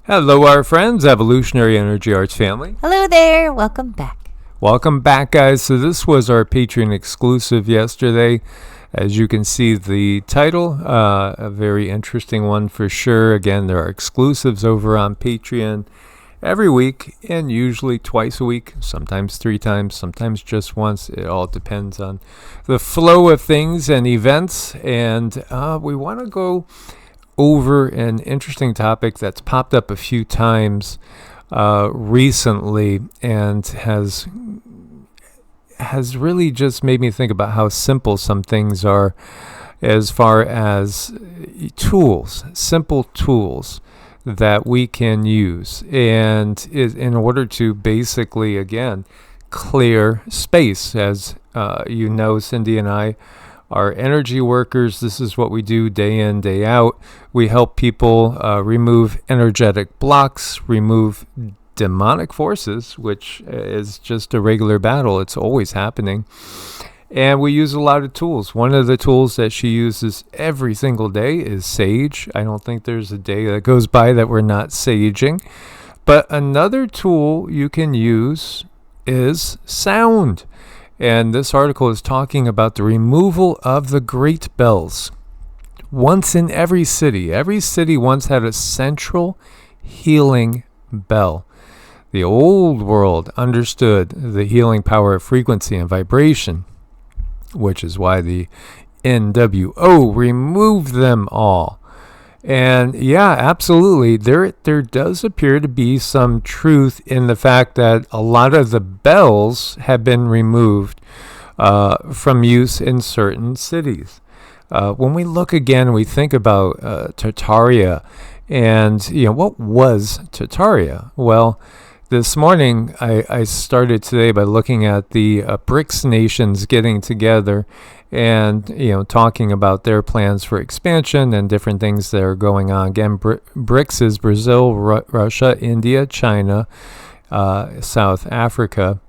Hello, our friends, Evolutionary Energy Arts family. Hello there. Welcome back. Welcome back, guys. So this was our Patreon exclusive yesterday. As you can see, the title, a very interesting one for sure. Again, there are exclusives over on Patreon every week and usually twice a week, sometimes 3 times, sometimes just once. It all depends on the flow of things and events. And we want to go over an interesting topic that's popped up a few times recently and has really just made me think about how simple some things are as far as simple tools that we can use and in order to basically, again, clear space. As you know, Cindy and I are energy workers. This is what we do day in, day out. We help people remove energetic blocks, remove demonic forces, which is just a regular battle. It's always happening. And we use a lot of tools. One of the tools that she uses every single day is sage. I don't think there's a day that goes by that we're not saging. But another tool you can use is sound. And this article is talking about the removal of the great bells. Once in every city once had a central healing bell. The old world understood the healing power of frequency and vibration, which is why the NWO removed them all. And yeah, absolutely, there does appear to be some truth in the fact that a lot of the bells have been removed from use in certain cities. When we look again, we think about Tartaria, and what was Tartaria? Well, this morning I started today by looking at the BRICS nations getting together and talking about their plans for expansion and different things that are going on. Again, BRICS is Brazil, Russia, India, China, South Africa,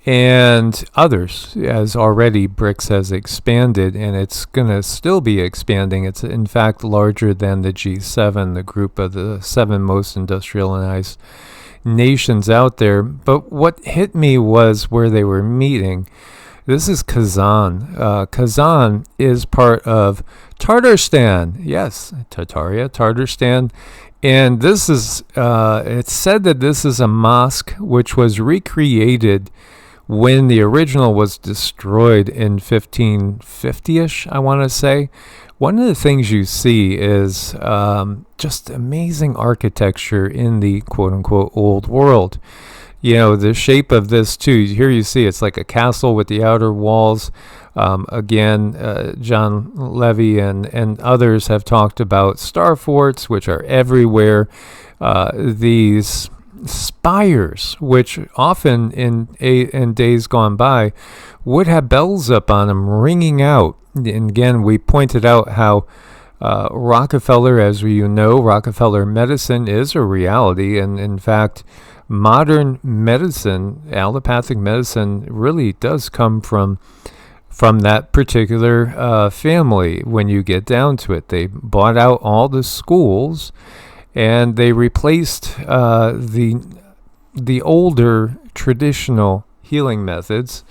and others, as already BRICS has expanded, and it's going to still be expanding. It's in fact larger than the G7, the group of the 7 most industrialized nations out there. But what hit me was where they were meeting. This is Kazan. Kazan is part of Tatarstan. Yes, Tatarstan. And this is, it's said that this is a mosque which was recreated when the original was destroyed in 1550-ish, I want to say. One of the things you see is just amazing architecture in the quote-unquote old world. The shape of this too, here you see it's like a castle with the outer walls. Again, John Levy and others have talked about star forts, which are everywhere. These spires, which often in days gone by would have bells up on them ringing out. And again, we pointed out how Rockefeller, as we know, Rockefeller medicine is a reality. And in fact, modern medicine, allopathic medicine, really does come from that particular family. When you get down to it, they bought out all the schools and they replaced the older traditional healing methods,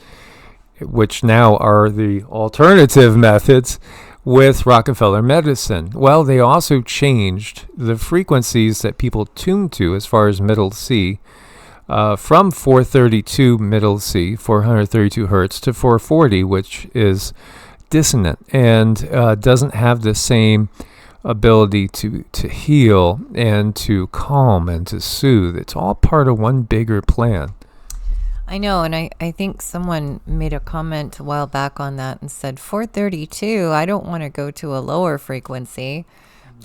which now are the alternative methods, with Rockefeller medicine. Well, they also changed the frequencies that people tune to as far as middle C, from 432 middle C, 432 hertz, to 440, which is dissonant and doesn't have the same ability to heal and to calm and to soothe. It's all part of one bigger plan. I know, and I think someone made a comment a while back on that and said 432, I don't want to go to a lower frequency.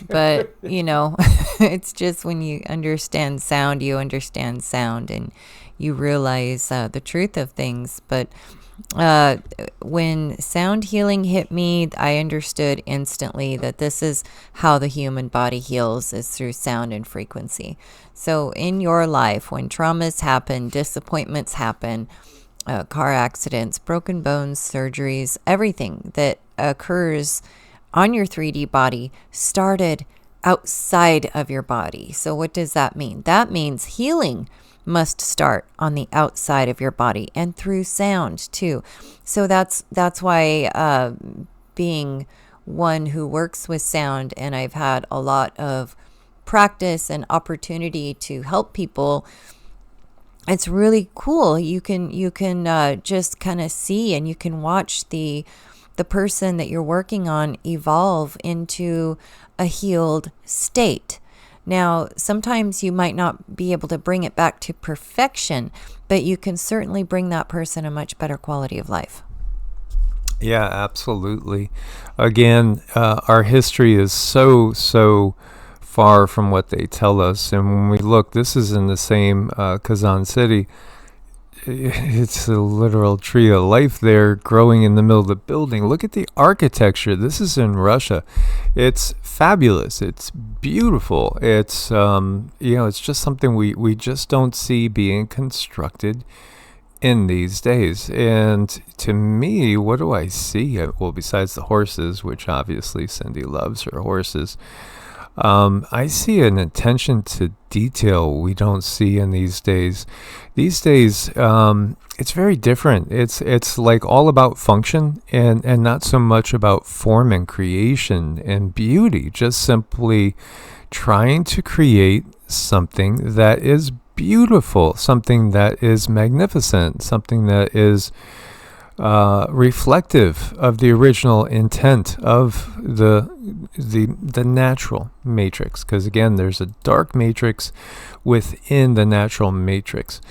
But, it's just when you understand sound, and you realize the truth of things. But when sound healing hit me, I understood instantly that this is how the human body heals, is through sound and frequency. So in your life, when traumas happen, disappointments happen, car accidents, broken bones, surgeries, everything that occurs on your 3D body started outside of your body. So what does that mean? That means healing must start on the outside of your body and through sound too. So that's why being one who works with sound, and I've had a lot of practice and opportunity to help people, it's really cool. You can just kind of see, and you can watch the person that you're working on evolve into a healed state. Now, sometimes you might not be able to bring it back to perfection, but you can certainly bring that person a much better quality of life. Yeah, absolutely. Again, our history is so far from what they tell us. And when we look, this is in the same Kazan city. It's a literal tree of life there growing in the middle of the building. Look at the architecture. This is in Russia. It's fabulous. It's beautiful. It's, it's just something we just don't see being constructed in these days. And to me, what do I see? Well, besides the horses, which obviously Cindy loves her horses, I see an attention to detail we don't see in these days. These days, it's very different. It's like all about function and not so much about form and creation and beauty. Just simply trying to create something that is beautiful, something that is magnificent, something that is reflective of the original intent of the natural matrix. Because again, there's a dark matrix within the natural matrix.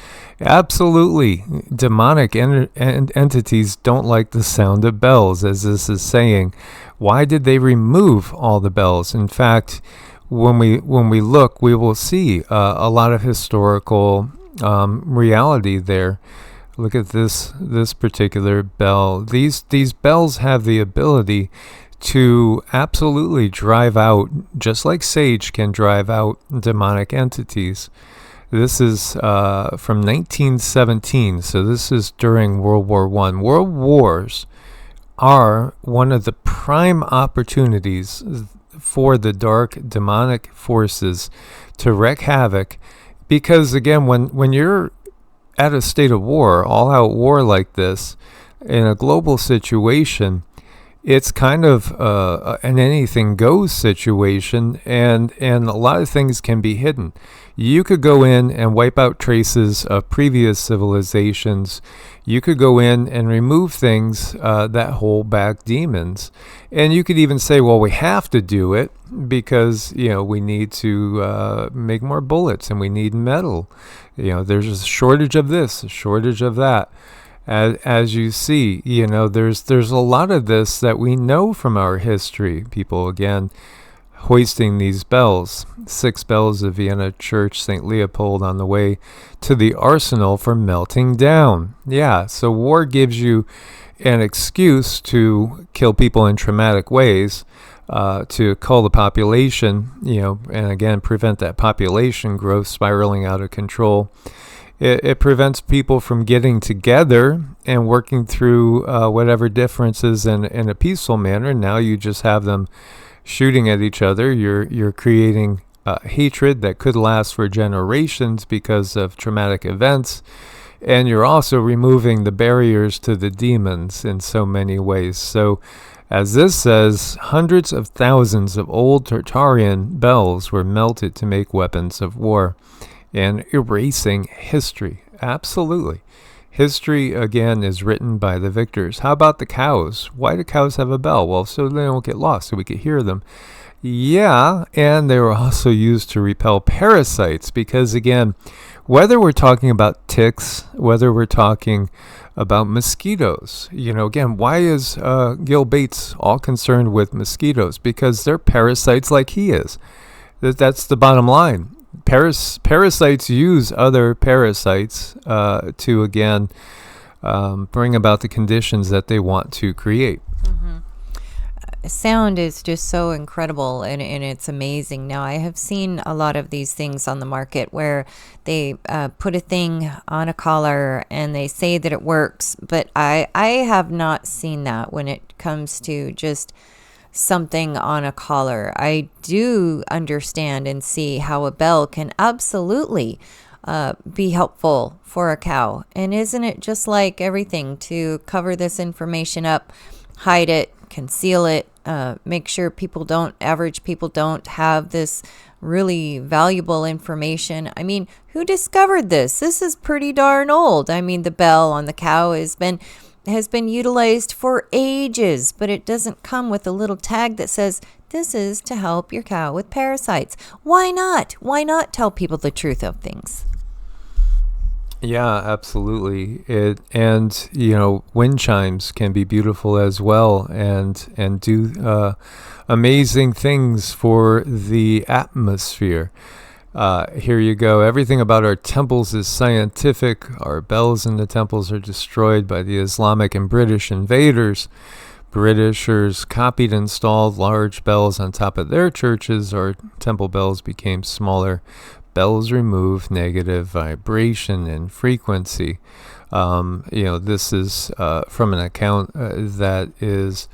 Absolutely, demonic entities don't like the sound of bells, as this is saying. Why did they remove all the bells? In fact, when we look, we will see a lot of historical reality there. Look at this particular bell. These bells have the ability to absolutely drive out, just like sage can drive out demonic entities. This is from 1917, so this is during World War I. World wars are one of the prime opportunities for the dark demonic forces to wreak havoc, because again, when you're at a state of war, all-out war like this, in a global situation, it's kind of an anything-goes situation, and a lot of things can be hidden. You could go in and wipe out traces of previous civilizations. You could go in and remove things that hold back demons. And you could even say, well, we have to do it because, we need to make more bullets and we need metal. There's a shortage of this, a shortage of that. As you see, there's a lot of this that we know from our history. People, again, hoisting these bells, 6 bells of Vienna Church, St. Leopold, on the way to the arsenal for melting down. Yeah, so war gives you an excuse to kill people in traumatic ways, to cull the population, and again, prevent that population growth spiraling out of control. It prevents people from getting together and working through whatever differences in a peaceful manner. Now you just have them shooting at each other. You're creating hatred that could last for generations because of traumatic events. And you're also removing the barriers to the demons in so many ways. So, as this says, hundreds of thousands of old Tartarian bells were melted to make weapons of war, and erasing history. Absolutely. History, again, is written by the victors. How about the cows? Why do cows have a bell? Well, so they don't get lost, so we could hear them. Yeah, and they were also used to repel parasites because, again, whether we're talking about ticks, whether we're talking about mosquitoes, again, why is Gil Bates all concerned with mosquitoes? Because they're parasites like he is. That's the bottom line. Parasites use other parasites to, again, bring about the conditions that they want to create. Mm-hmm. Sound is just so incredible, and it's amazing. Now, I have seen a lot of these things on the market where they put a thing on a collar and they say that it works, but I have not seen that when it comes to just something on a collar. I do understand and see how a bell can absolutely be helpful for a cow. And isn't it just like everything, to cover this information up, hide it, conceal it, make sure average people don't have this really valuable information? I mean, who discovered this? This is pretty darn old. I mean, the bell on the cow has been utilized for ages, but it doesn't come with a little tag that says, this is to help your cow with parasites. Why not? Why not tell people the truth of things? Yeah, absolutely. And wind chimes can be beautiful as well, and do amazing things for the atmosphere. Here you go. Everything about our temples is scientific. Our bells in the temples are destroyed by the Islamic and British invaders. Britishers copied and installed large bells on top of their churches. Our temple bells became smaller. Bells remove negative vibration and frequency. This is from an account that is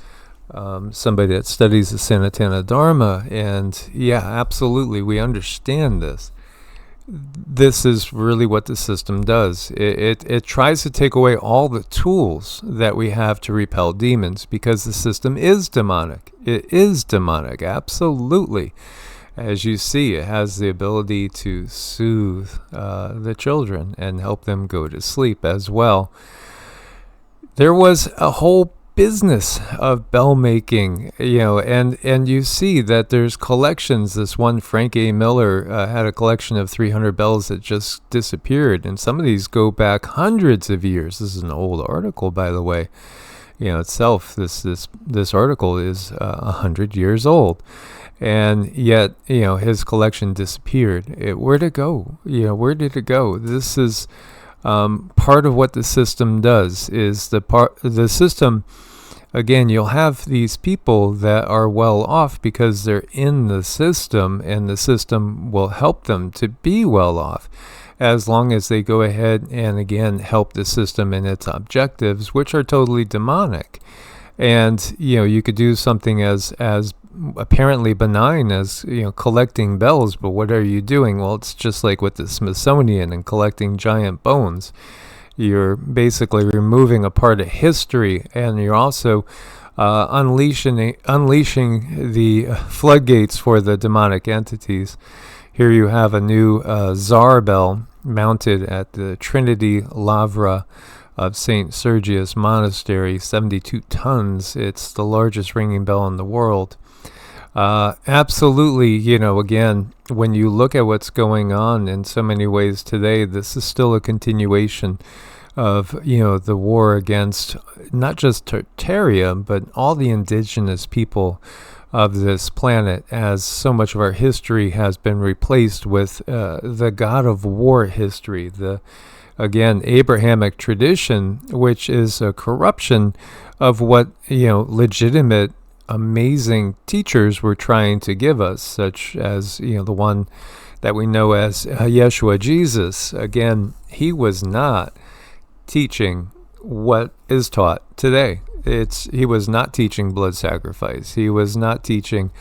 somebody that studies the Sanatana Dharma, and yeah, absolutely, we understand this. This is really what the system does. It tries to take away all the tools that we have to repel demons, because the system is demonic. It is demonic, absolutely. As you see, it has the ability to soothe the children and help them go to sleep as well. There was a whole business of bell making, and you see that there's collections. This one, Frank A. Miller, had a collection of 300 bells that just disappeared, and some of these go back hundreds of years. This is an old article, by the way. Itself, this article is 100 years old. And yet, his collection disappeared. Where did it go? Where did it go? This is part of what the system does. Is the system, again, you'll have these people that are well off because they're in the system, and the system will help them to be well off, as long as they go ahead and, again, help the system in its objectives, which are totally demonic. And, you could do something as apparently benign as, collecting bells, but what are you doing? Well, it's just like with the Smithsonian and collecting giant bones. You're basically removing a part of history, and you're also unleashing the floodgates for the demonic entities. Here you have a new Tsar bell mounted at the Trinity Lavra of St. Sergius Monastery, 72 tons. It's the largest ringing bell in the world. Absolutely, again, when you look at what's going on in so many ways today, this is still a continuation of, the war against not just Tartaria, but all the indigenous people of this planet, as so much of our history has been replaced with the God of War history, the, again, Abrahamic tradition, which is a corruption of what, legitimate, amazing teachers were trying to give us, such as, the one that we know as Yeshua, Jesus. Again, he was not teaching what is taught today. He was not teaching blood sacrifice. He was not teaching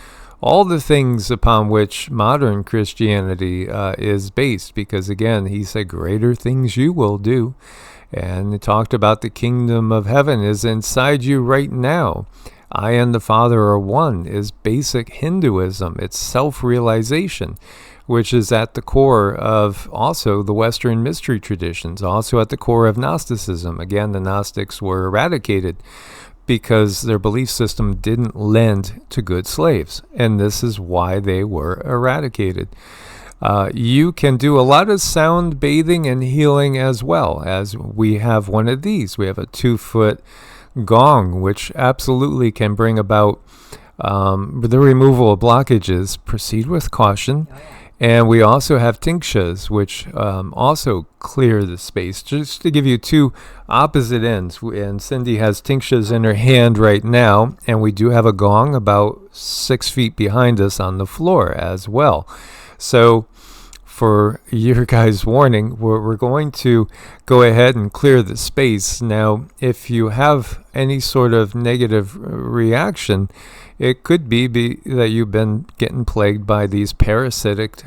all the things upon which modern Christianity is based, because, again, he said, greater things you will do. And he talked about the kingdom of heaven is inside you right now. I and the Father are one is basic Hinduism. It's self-realization, which is at the core of also the Western mystery traditions, also at the core of Gnosticism. Again, the Gnostics were eradicated because their belief system didn't lend to good slaves, and this is why they were eradicated. You can do a lot of sound bathing and healing as well, as we have one of these. We have a 2-foot gong, which absolutely can bring about the removal of blockages. Proceed with caution. And we also have tinctures, which also clear the space. Just to give you two opposite ends, and Cindy has tinctures in her hand right now, and we do have a gong about 6 feet behind us on the floor as well. So for your guys' warning, we're going to go ahead and clear the space. Now, if you have any sort of negative reaction, it could be that you've been getting plagued by these parasitic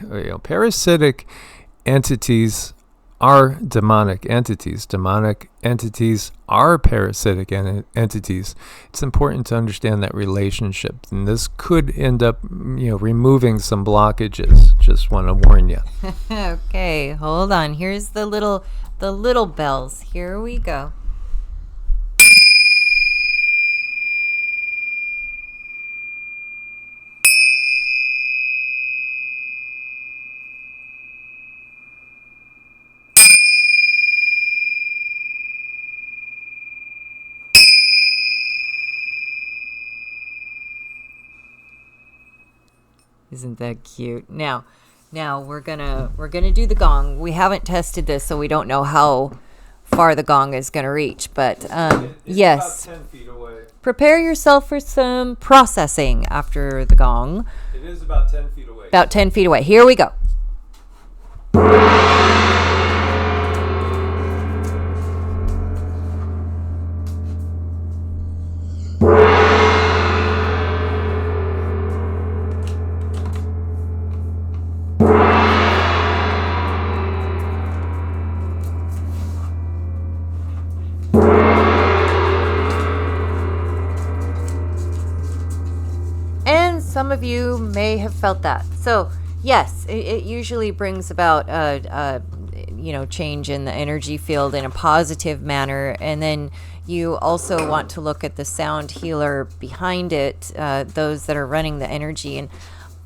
entities are demonic entities. Demonic entities are parasitic entities. It's important to understand that relationship, and this could end up, removing some blockages. Just want to warn you. Okay, hold on. Here's the little bells. Here we go. Isn't that cute? Now we're gonna do the gong. We haven't tested this, so we don't know how far the gong is gonna reach. But yes, about 10 feet away. Prepare yourself for some processing after the gong. It is about 10 feet away. About 10 feet away. Here we go. Some of you may have felt that. So yes, it usually brings about change in the energy field in a positive manner. And then you also want to look at the sound healer behind it, those that are running the energy. And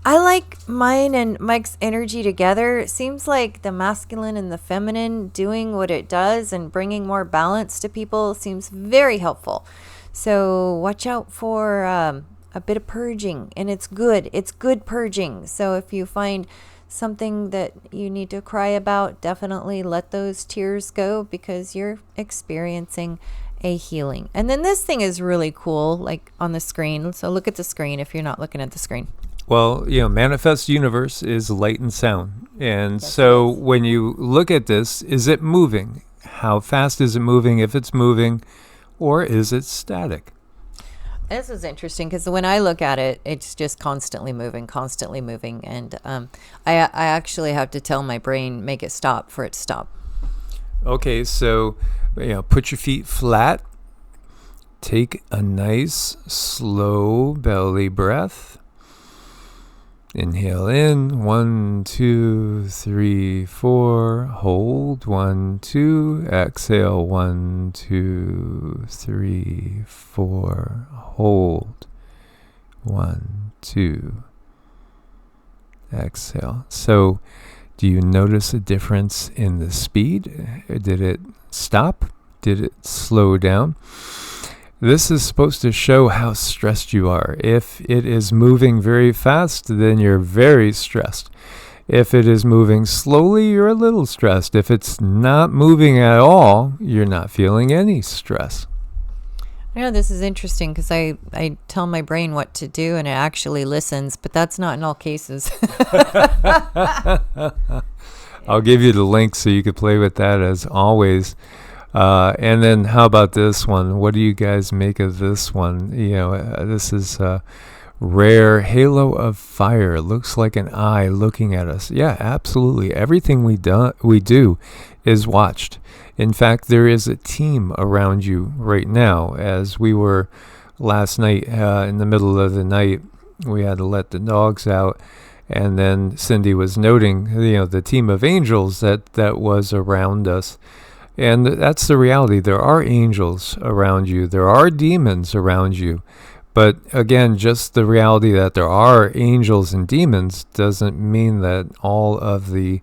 I like mine and Mike's energy together. It seems like the masculine and the feminine doing what it does and bringing more balance to people seems very helpful. So watch out for a bit of purging, and it's good purging. So if you find something that you need to cry about, definitely let those tears go, because you're experiencing a healing. And then this thing is really cool, like on the screen. So look at the screen if you're not looking at the screen. Well, manifest universe is light and sound. And so when you look at this, is it moving? How fast is it moving, if it's moving, or is it static? This is interesting because when I look at it, it's just constantly moving. And I actually have to tell my brain, make it stop for it to stop. Okay, so, put your feet flat. Take a nice, slow belly breath. Inhale in, 1, 2, 3, 4. Hold, 1, 2. Exhale, 1, 2, 3, 4. Hold, 1, 2. Exhale. So, do you notice a difference in the speed? Did it stop? Did it slow down? This is supposed to show how stressed you are. If it is moving very fast, then you're very stressed. If it is moving slowly, you're a little stressed. If it's not moving at all, you're not feeling any stress. I know this is interesting because I tell my brain what to do and it actually listens, but that's not in all cases. I'll give you the link so you could play with that as always. And then how about this one? What do you guys make of this one? This is a rare halo of fire. It looks like an eye looking at us. Yeah, absolutely. Everything we do is watched. In fact, there is a team around you right now. As we were last night, in the middle of the night, we had to let the dogs out. And then Cindy was noting, the team of angels that was around us. And that's the reality. There are angels around you. There are demons around you. But again, just the reality that there are angels and demons doesn't mean that all of the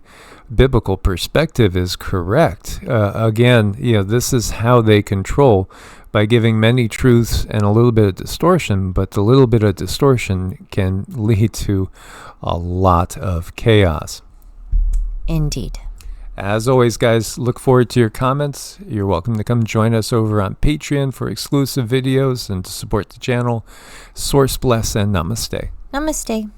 biblical perspective is correct. Again, this is how they control, by giving many truths and a little bit of distortion. But the little bit of distortion can lead to a lot of chaos. Indeed. As always, guys, look forward to your comments. You're welcome to come join us over on Patreon for exclusive videos and to support the channel. Source bless and namaste. Namaste.